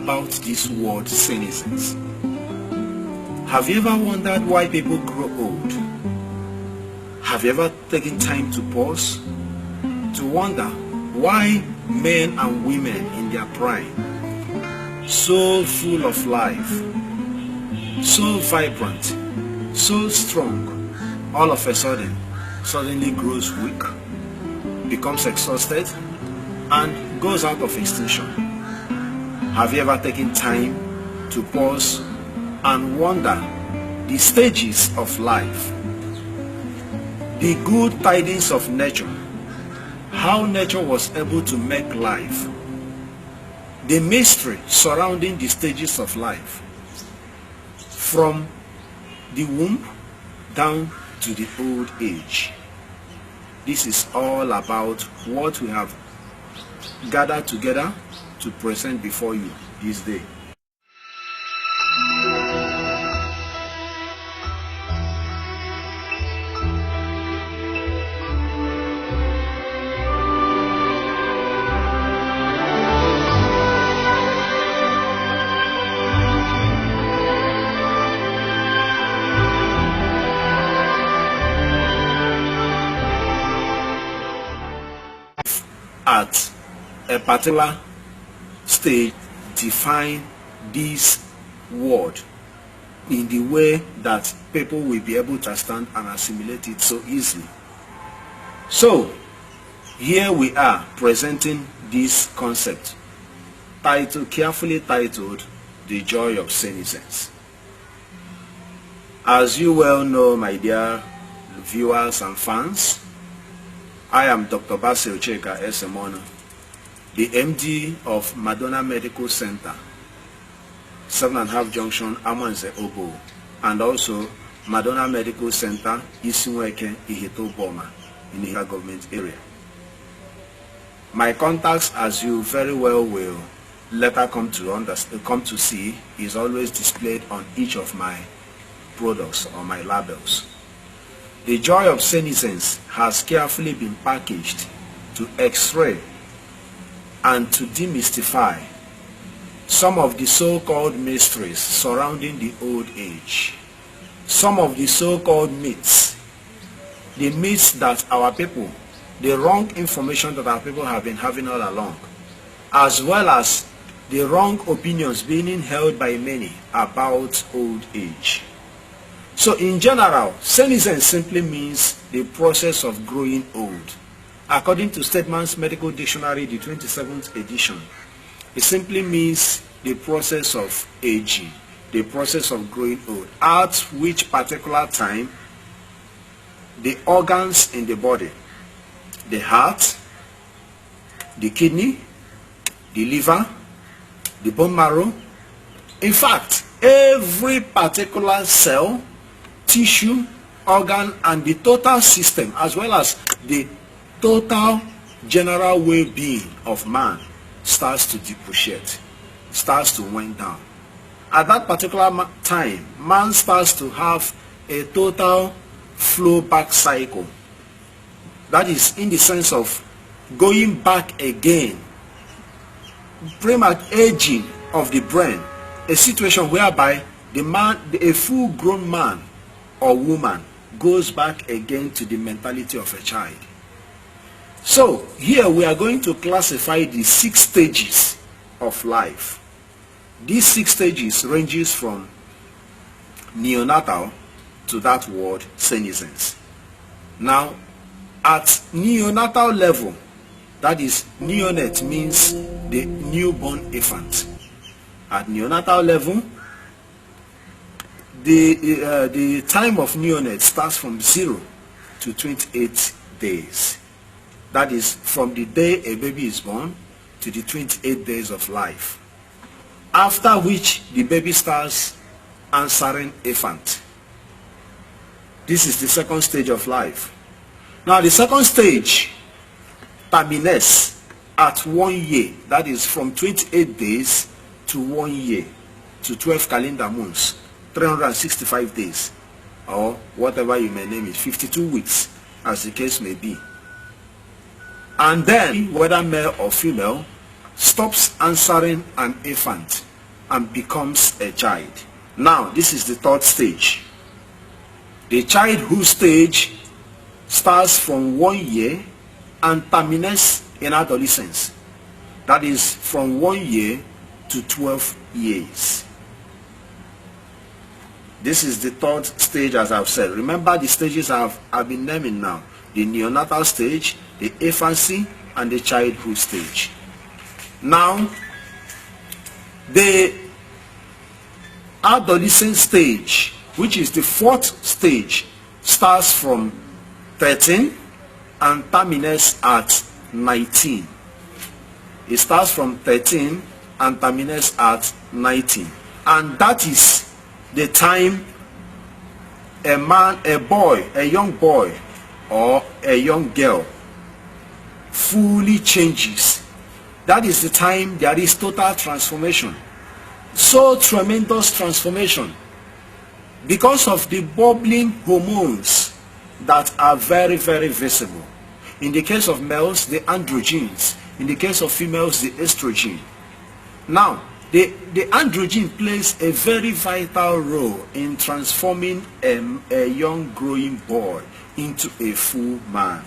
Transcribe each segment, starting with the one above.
about this word senescence. Have you ever wondered why people grow old? Have you ever taken time to pause to wonder why men and women in their prime, so full of life, so vibrant, so strong, all of a sudden suddenly grows weak, becomes exhausted, and goes out of extinction? Have you ever taken time to pause and wonder the stages of life, the good tidings of nature, how nature was able to make life, the mystery surrounding the stages of life, from the womb down to the old age? This is all about what we have gathered together to present before you this day. At a particular stage, define this word in the way that people will be able to understand and assimilate it so easily. So here we are presenting this concept, carefully titled The Joy of Senescence. As you well know, my dear viewers and fans, I am Dr. Basil C, Esemonu, the MD of Madonna Medical Center, 7.5 Junction, Amanze Obo, and also Madonna Medical Center, Isinweke, Iheto Boma, in the government area. My contacts, as you very well will later come to see, is always displayed on each of my products or my labels. The Joy of Senescence has carefully been packaged to X-ray and to demystify some of the so-called mysteries surrounding the old age, some of the so-called myths, the myths that our people, the wrong information that our people have been having all along, as well as the wrong opinions being held by many about old age. So in general, senescence simply means the process of growing old. According to Stedman's Medical Dictionary, the 27th edition, it simply means the process of aging, the process of growing old, at which particular time the organs in the body, the heart, the kidney, the liver, the bone marrow, in fact, every particular cell, tissue, organ, and the total system, as well as the total general well-being of man, starts to depreciate, starts to wind down. At that particular time, man starts to have a total flow back cycle. That is in the sense of going back again, premature aging of the brain, a situation whereby the man, a full-grown man or woman, goes back again to the mentality of a child. So here we are going to classify the 6 stages of life. These 6 stages ranges from neonatal to that word senescence. Now at neonatal level, that is, neonate means the newborn infant. At neonatal level, the time of neonate starts from 0 to 28 days. That is from the day a baby is born to the 28 days of life. After which the baby starts answering infant. This is the 2nd stage of life. Now the 2nd stage terminates at 1 year. That is from 28 days to 1 year to 12 calendar months, 365 days, or whatever you may name it, 52 weeks as the case may be. And then whether male or female stops answering an infant and becomes a child. Now, this is the third stage. The childhood stage starts from 1 year and terminates in adolescence. That is from 1 year to 12 years. This is the third stage, as I've said. Remember the stages I've been naming now. The neonatal stage, the infancy, and the childhood stage. Now, the adolescent stage, which is the fourth stage, starts from 13 and terminates at 19. It starts from 13 and terminates at 19. And that is the time a man, a boy, a young boy, or a young girl fully changes. That is the time there is total transformation. So tremendous transformation because of the bubbling hormones that are very, very visible. In the case of males, the androgens. In the case of females, the estrogen. Now, the androgen plays a very vital role in transforming a young growing boy into a full man.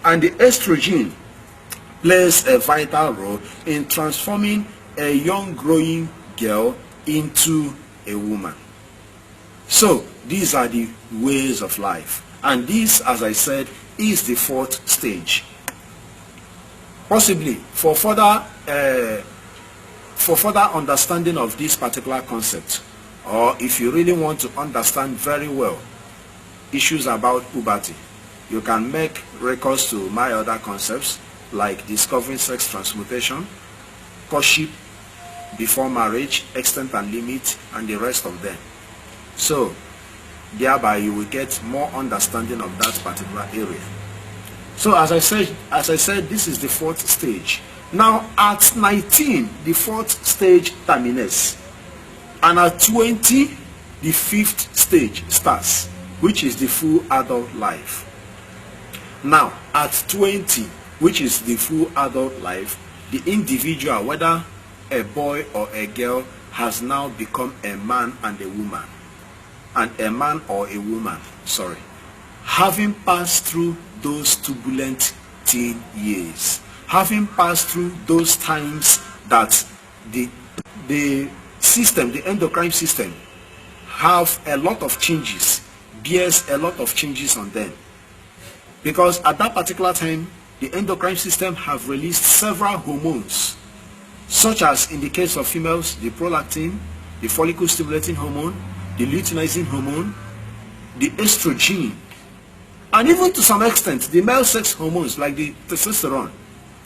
And the estrogen plays a vital role in transforming a young growing girl into a woman. So these are the ways of life, and this, as I said, is the fourth stage. Possibly for further understanding of this particular concept, or if you really want to understand very well issues about puberty, you can make recourse to my other concepts like discovering sex transmutation, courtship before marriage, extent and limit, and the rest of them. So thereby you will get more understanding of that particular area. So as I said, this is the fourth stage. Now at 19, the fourth stage terminates, and at 20, the fifth stage starts, which is the full adult life. Now at 20, which is the full adult life, the individual, whether a boy or a girl, has now become a man and a woman. And a man or a woman, sorry, having passed through those turbulent teen years, having passed through those times that the system, the endocrine system, have a lot of changes, bears a lot of changes on them. Because at that particular time, the endocrine system have released several hormones, such as in the case of females, the prolactin, the follicle stimulating hormone, the luteinizing hormone, the estrogen, and even to some extent the male sex hormones like the testosterone.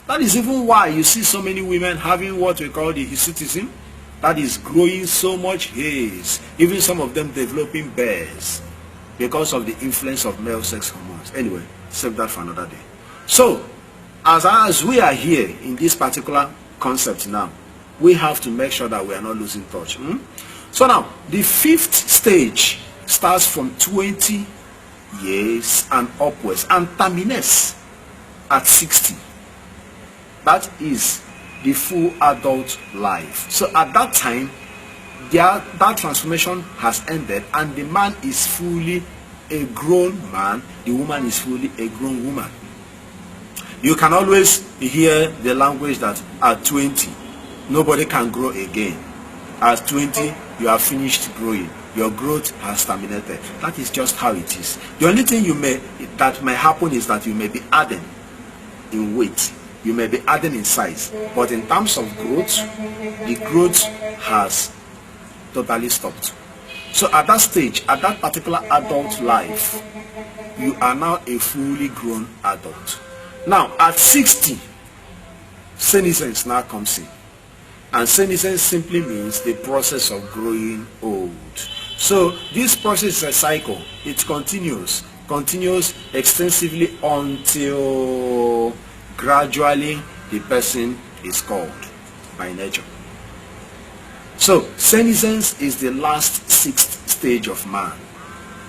That is even why you see so many women having what we call the hirsutism, that is growing so much hairs, even some of them developing bears because of the influence of male sex hormones. Anyway, save that for another day. So as we are here in this particular concept now, we have to make sure that we are not losing touch. So now, the fifth stage starts from 20 years and upwards and terminates at 60. That is the full adult life. So at that time, that transformation has ended and the man is fully a grown man, the woman is fully a grown woman. You can always hear the language that at 20, nobody can grow again. At 20, you have finished growing. Your growth has terminated. That is just how it is. The only thing that may happen is that you may be adding in weight. You may be adding in size. But in terms of growth, the growth has totally stopped. So at that stage, at that particular adult life, you are now a fully grown adult. Now, at 60, senescence now comes in. And senescence simply means the process of growing old. So this process is a cycle. It continues extensively until gradually the person is called by nature. So senescence is the last sixth stage of man,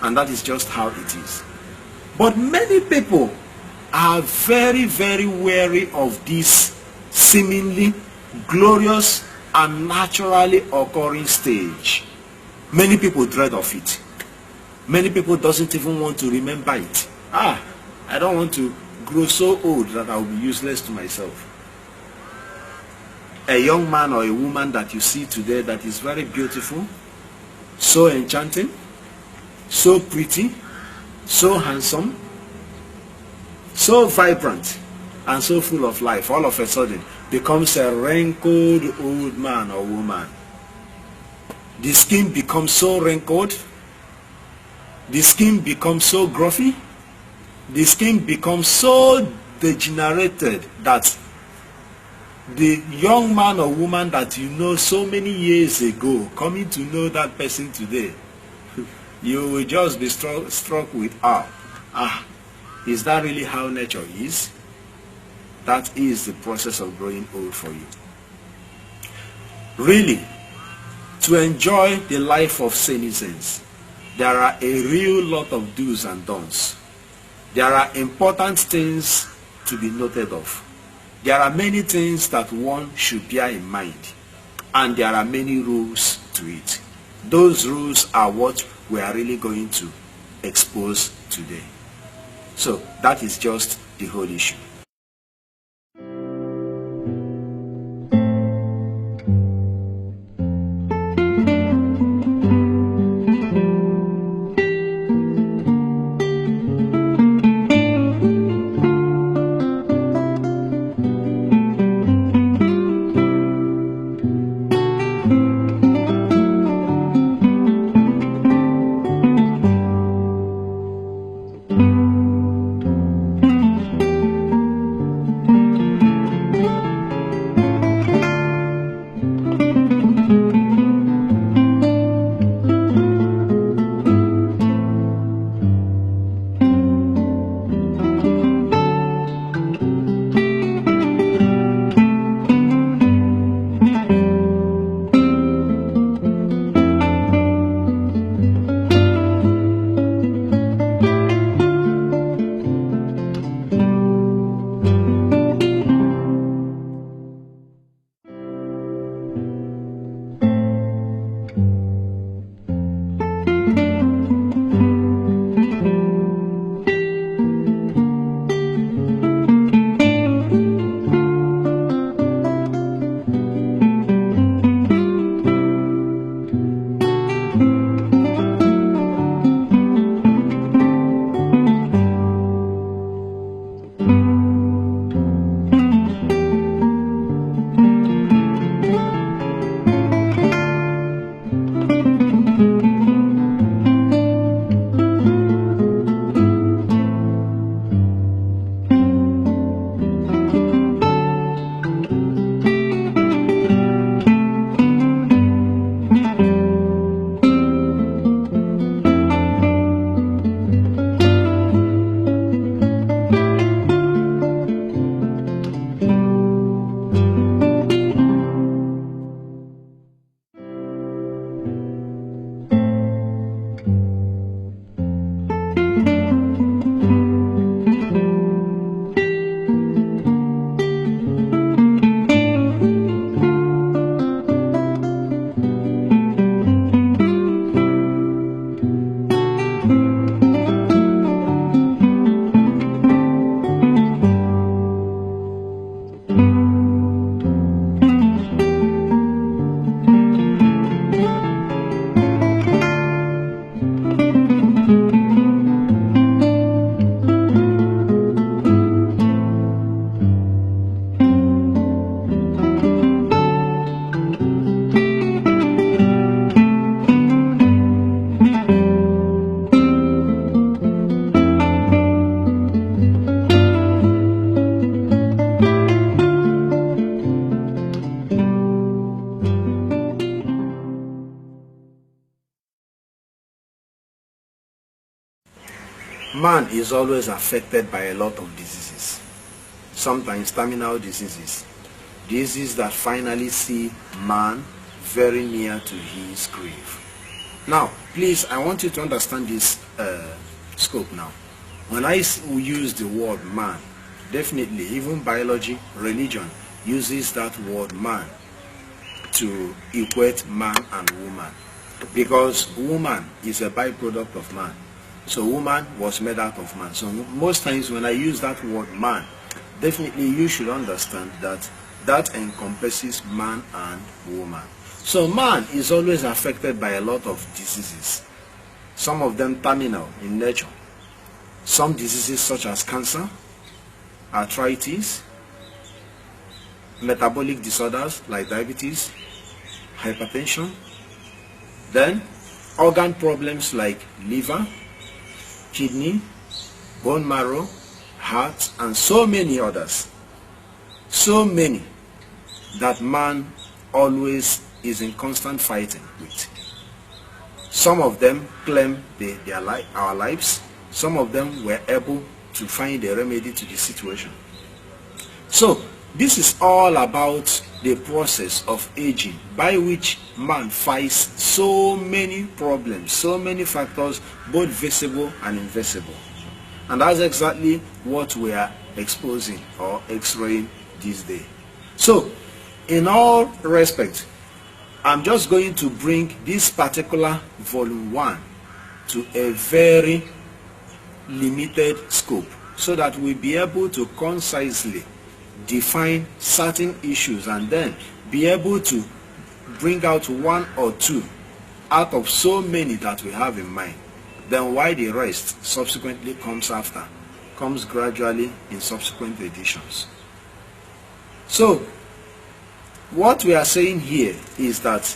and that is just how it is. But many people are very, very wary of this seemingly glorious a naturally occurring stage. Many people dread of it. Many people doesn't even want to remember it. I don't want to grow so old that I will be useless to myself. A young man or a woman that you see today that is very beautiful, so enchanting, so pretty, so handsome, so vibrant, and so full of life, all of a sudden becomes a wrinkled old man or woman. The skin becomes so wrinkled, the skin becomes so gruffy, the skin becomes so degenerated that the young man or woman that you know so many years ago, coming to know that person today, you will just be struck with is that really how nature is? That is the process of growing old for you. Really, to enjoy the life of senescence, there are a real lot of do's and don'ts. There are important things to be noted of. There are many things that one should bear in mind, and there are many rules to it. Those rules are what we are really going to expose today. So that is just the whole issue. Man is always affected by a lot of diseases, sometimes terminal diseases that finally see man very near to his grave. Now, please, I want you to understand this scope now. When I use the word man, definitely even biology, religion uses that word man to equate man and woman, because woman is a byproduct of man. So woman was made out of man. So most times when I use that word man, definitely you should understand that that encompasses man and woman. So man is always affected by a lot of diseases, some of them terminal in nature. Some diseases such as cancer, arthritis, metabolic disorders like diabetes, hypertension, then organ problems like liver, kidney, bone marrow, heart, and so many others. So many that man always is in constant fighting with. Some of them claim our lives. Some of them were able to find a remedy to the situation. So this is all about the process of aging, by which man fights so many problems, so many factors, both visible and invisible. And that's exactly what we are exposing or x-raying this day. So in all respect, I'm just going to bring this particular volume 1 to a very limited scope, so that we'll be able to concisely define certain issues and then be able to bring out one or two out of so many that we have in mind. Then why the rest subsequently comes gradually in subsequent editions. So what we are saying here is that